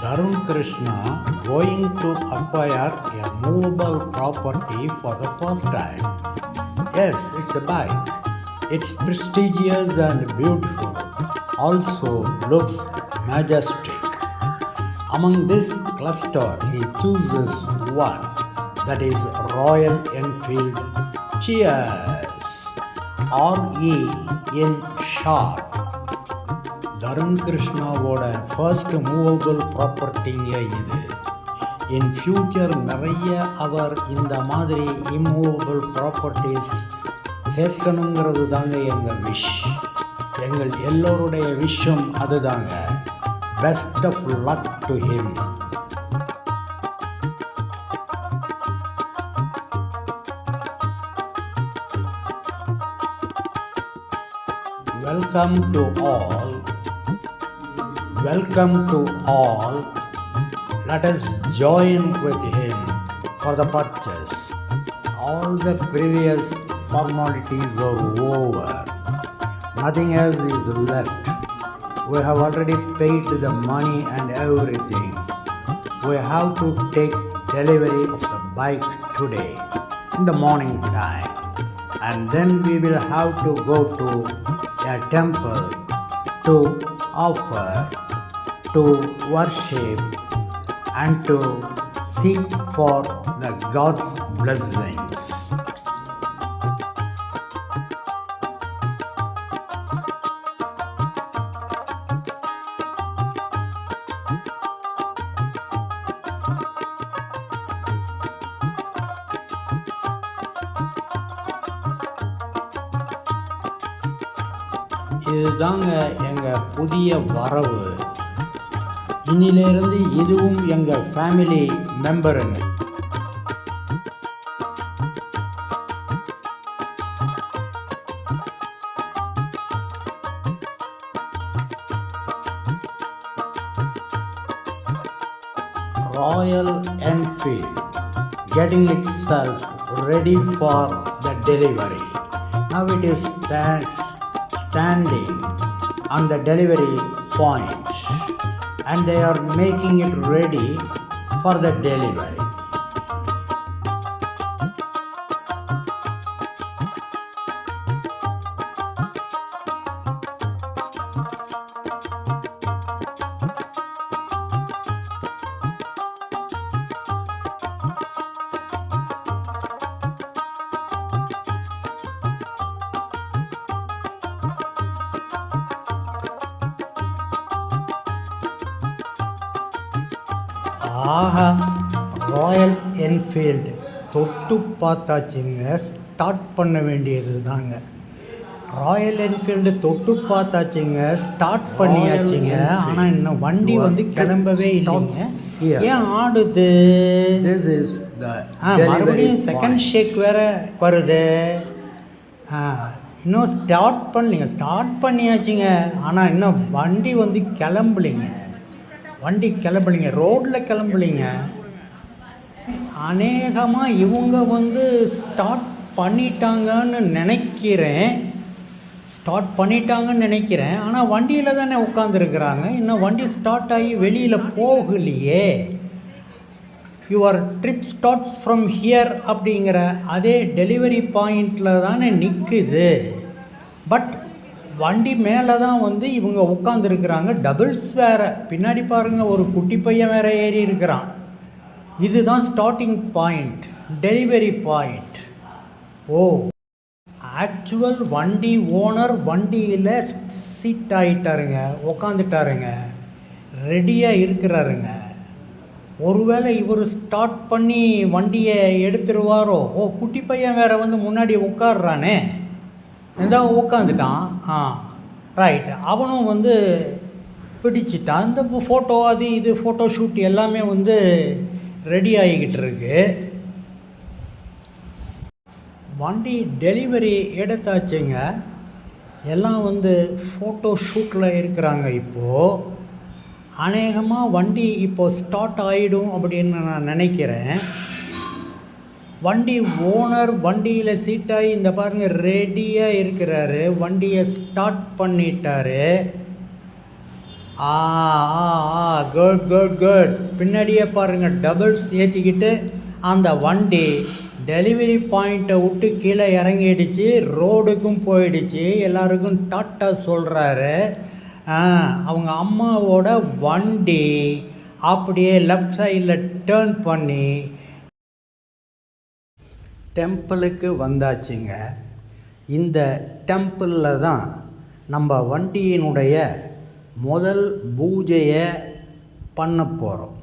Tarun Krishna going to acquire a movable property for the first time. Yes, it's a bike. It's prestigious and beautiful. Also looks majestic. Among this cluster, he chooses one, that is Royal Enfield. Cheers! RE in short. Tarun கிருஷ்ணாவோட first movable ப்ராப்பர்ட்டிங்க இது. In future நிறைய அவர் இந்த மாதிரி immovable properties சேர்க்கணுங்கிறது தாங்க எங்கள் wish. எங்கள் எல்லோருடைய விஷும் அதுதாங்க. Best of luck to him. Welcome to all. Let us join with him for the purchase. All the previous formalities are over. Nothing else is left. We have already paid the money and everything. We have to take delivery of the bike today in the morning time. And then we will have to go to a temple to offer, to worship and to seek for the God's blessings. இதுதாங்க எங்கள் புதிய வரவு. இன்னிலிருந்து இதுவும் எங்கள் family மெம்பருங்க. Royal Enfield getting itself ready for the delivery. Now it is standing on the delivery point and they are making it ready for the delivery. ஆஹா, Royal Enfield தொட்டு பார்த்தாச்சுங்க. ஸ்டார்ட் பண்ண வேண்டியது தாங்க. ராயல் என்ஃபீல்டு தொட்டு பார்த்தாச்சுங்க, start பண்ணியாச்சுங்க. ஆனால் இன்னும் வண்டி வந்து கிளம்பவே இல்லைங்க. ஏன் ஆடுது? மறுபடியும் செகண்ட் ஷேக் வேறு வருது. இன்னும் ஸ்டார்ட் பண்ணலைங்க. ஸ்டார்ட் பண்ணியாச்சுங்க, ஆனால் இன்னும் வண்டி வந்து கிளம்பலைங்க. ரோட்டில் கிளம்பலிங்க. அநேகமாக இவங்க வந்து ஸ்டார்ட் பண்ணிட்டாங்கன்னு நினைக்கிறேன். ஆனால் வண்டியில் தானே உட்காந்துருக்குறாங்க. இன்னும் வண்டி ஸ்டார்ட் ஆகி வெளியில் போகலையே. Your trip starts from here அப்படிங்கிற அதே டெலிவரி பாயிண்டில் தானே நிற்குது. பட் வண்டி மேலே தான் வந்து இவங்க உட்காந்துருக்குறாங்க. டபுள்ஸ் வேறு. பின்னாடி பாருங்கள், ஒரு குட்டி பையன் வேறு ஏறி இருக்கிறான். இதுதான் starting point, delivery point. Actual வண்டி ஓனர் வண்டியில் சீட் ஆகிட்டாருங்க, உக்காந்துட்டாருங்க, ரெடியாக இருக்கிறாருங்க. ஒருவேளை இவர் ஸ்டார்ட் பண்ணி வண்டியை எடுத்துருவாரோ. குட்டி பையன் வேறு வந்து முன்னாடி உட்காடுறானே. உட்காந்துட்டான். ரைட். அவனும் வந்து பிடிச்சிட்டான். இந்த ஃபோட்டோ அது இது ஃபோட்டோ ஷூட் எல்லாமே வந்து ரெடி ஆகிக்கிட்டு இருக்கு. வண்டி டெலிவரி எடுத்தாச்சுங்க. எல்லாம் வந்து ஃபோட்டோ ஷூட்டில் இருக்கிறாங்க. இப்போது அநேகமாக வண்டி இப்போது ஸ்டார்ட் ஆகிடும் அப்படின்னு நான் நினைக்கிறேன். வண்டி ஓனர் வண்டியில் சீட்டாகி இந்த பாருங்கள் ரெடியாக இருக்கிறாரு. வண்டியை ஸ்டார்ட் பண்ணிட்டாரு. Good good good. பின்னாடியே பாருங்கள், டபுள்ஸ் ஏற்றிக்கிட்டு அந்த வண்டி டெலிவரி பாயிண்ட்டை விட்டு கீழே இறங்கிடுச்சு, ரோடுக்கும் போயிடுச்சு. எல்லாருக்கும் டாட்டா சொல்கிறாரு. அவங்க அம்மாவோட வண்டி அப்படியே லெஃப்ட் சைடில் டேர்ன் பண்ணி டெம்பிளுக்கு வந்தாச்சுங்க. இந்த டெம்பிளில் தான் நம்ம வண்டியினுடைய முதல் பூஜையை பண்ண போகிறோம்.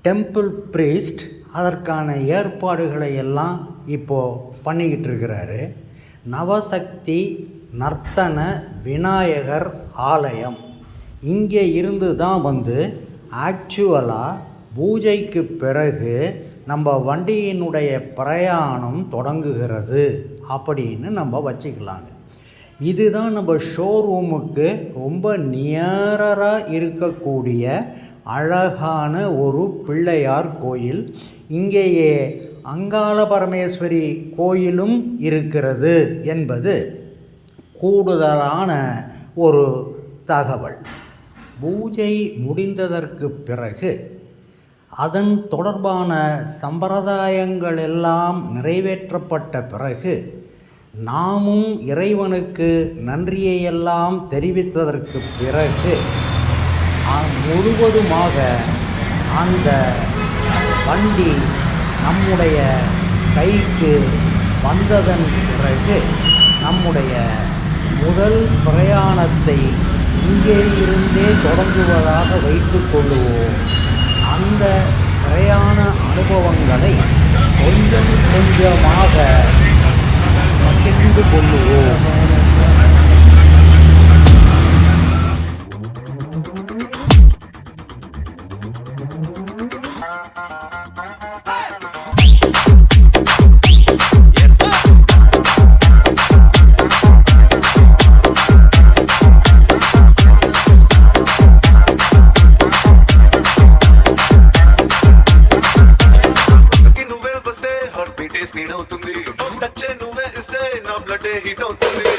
டெம்பிள் ப்ரீஸ்ட் அதற்கான ஏற்பாடுகளை எல்லாம் இப்போது பண்ணிக்கிட்டு இருக்கிறாரு. நவசக்தி நர்த்தன விநாயகர் ஆலயம் இங்கே இருந்து தான் ஆக்சுவலாக பூஜைக்கு பிறகு நம்ம வண்டியினுடைய பிரயாணம் தொடங்குகிறது அப்படின்னு நம்ம வச்சுக்கலாங்க. இதுதான் நம்ம ஷோரூமுக்கு ரொம்ப நியராக இருக்கக்கூடிய அழகான ஒரு பிள்ளையார் கோயில். இங்கேயே அங்காள பரமேஸ்வரி கோயிலும் இருக்கிறது என்பது கூடுதலான ஒரு தகவல். பூஜை முடிந்ததற்கு பிறகு அதன் தொடர்பான சம்பிரதாயங்கள் எல்லாம் நிறைவேற்றப்பட்ட பிறகு நாமும் இறைவனுக்கு நன்றியையெல்லாம் தெரிவித்ததற்கு பிறகு முழுவதுமாக அந்த வண்டி நம்முடைய கைக்கு வந்ததன் பிறகு நம்முடைய முதல் பிரயாணத்தை இங்கே இருந்தே தொடங்குவதாக வைத்து கொள்ளுவோம். அந்த பிரயாண அனுபவங்களை கொஞ்சம் கொஞ்சமாக பகிர்ந்து கொள்ளுவோம். స్పీడ్ అవుతుంది టచ్ నువ్వే ఇస్తే నా బ్లడ్ హీట్ అవుతుంది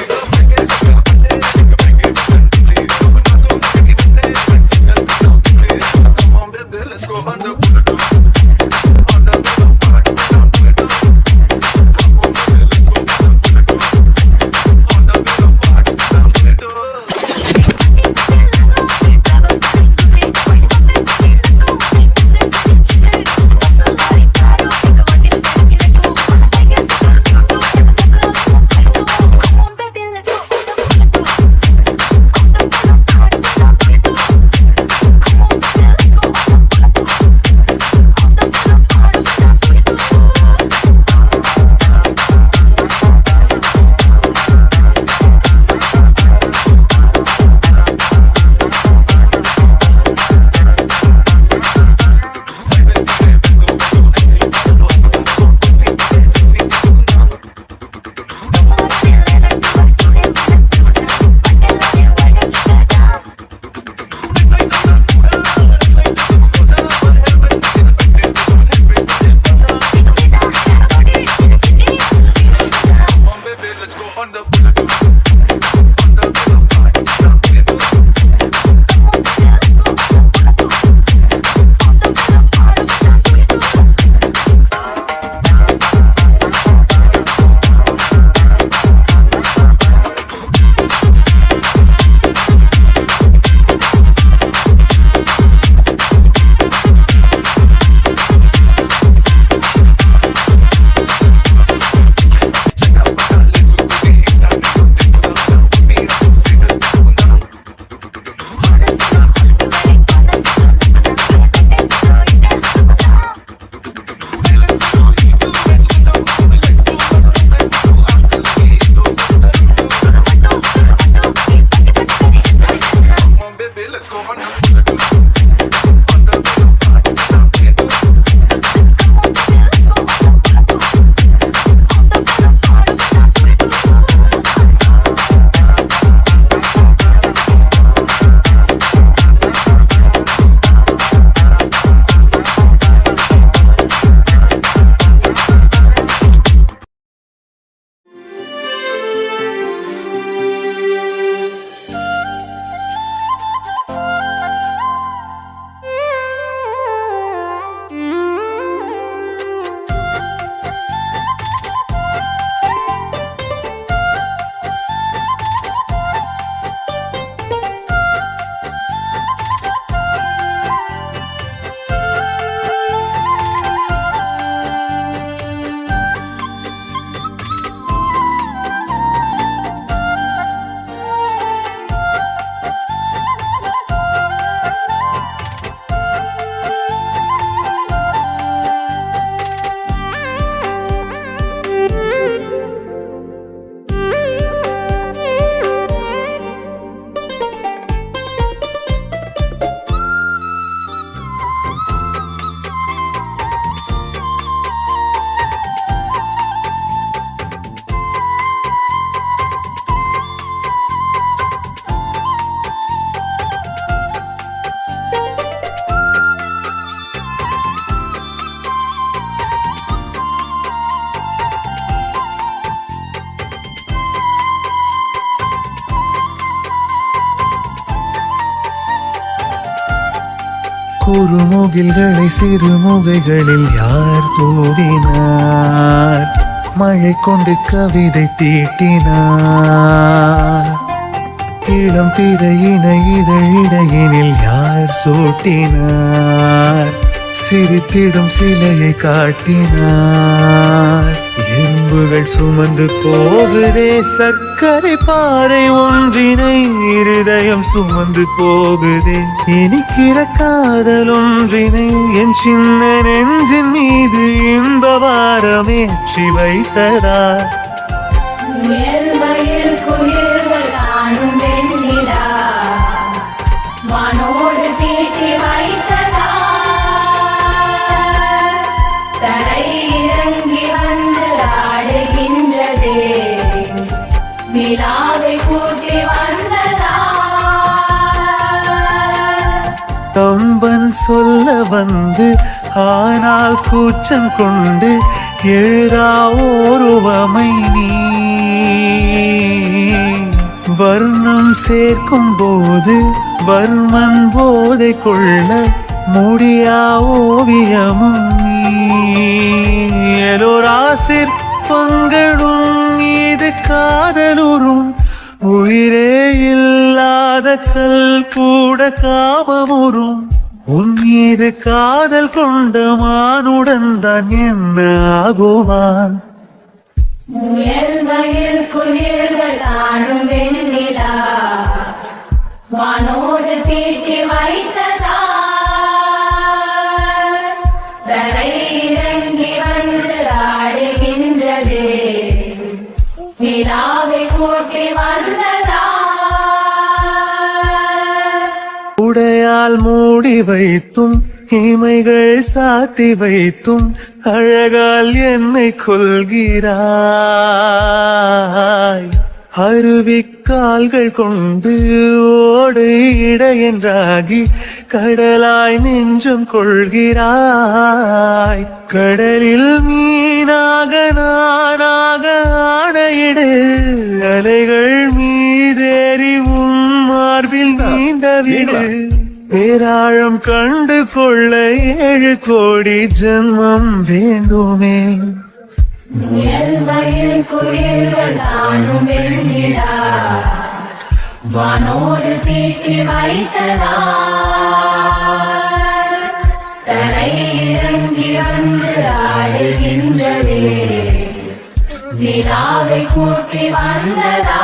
குறுமுகில்களை சிறுமுகைகளில் யார் தூவினார்? மழை கொண்டு கவிதை தீட்டினார். இளம் பிறையினை இதழிடையினில் யார் சூட்டினார்? சிரித்திடும் சிலையை காட்டினார். எறும்புகள் சுமந்து போகுதே சர்க்கரை பாறை ஒன்றினை, இருதயம் சுமந்து போகுதே இனிக்கிற காதல் ஒன்றினை. என் சின்ன நெஞ்சின் மீது இன்ப வாரமேற்றி வைத்ததார். வானோடு தீட்டி வைத்ததா, தரை இறங்கி வந்து ஆடுகின்றதே, நிலாவை கூட்டி வந்ததா. கம்பன் சொல்ல வந்து ஆனால் கூச்சம் கொண்டு எழுதா ஓருவமை நீ. வர்ணம் சேர்க்கும் போது வர்மன் போதை கொள்ள முடியா ஓவியமும் நீ. எலோரா சிற்பங்களும் இது காதலுறும், உயிரே இல்லாத கல் கூட காமமுறும். உன் மீது காதல் கொண்ட மானுடன் தான் என்ன ஆகுவான்? முயல் மயில் குயில்கள் காணும் வெண்ணிலா, வானோடு தீட்டி வைத்ததா, தரை இறங்கி வந்து ஆடுகின்றதே, நிலாவை கூட்டி வந்ததா. உடையால் மூடி வைத்தும் இமைகள் சாத்தி வைத்தும் அழகால் என்னை கொள்கிறாய். அருவிக்கால்கள் கொண்டு ஓடு இடையென்றாகி கடலாய் நெஞ்சம் கொள்கிறாய். கடலில் மீனாக நானாக ஆணையிடு, அலைகள் மீதேறி உன் மார்பில் நீண்ட விடு. பேராழம் கண்டு கொள்ள 7 கோடி ஜென்மம் வேண்டுமே. முயல் மயில் குயில்கள் காணும் வெண்ணிலா, வானோடு தீட்டி வைத்ததா, தரை இறங்கி வந்து ஆடுகின்றதே, நிலாவை கூட்டி வந்ததா.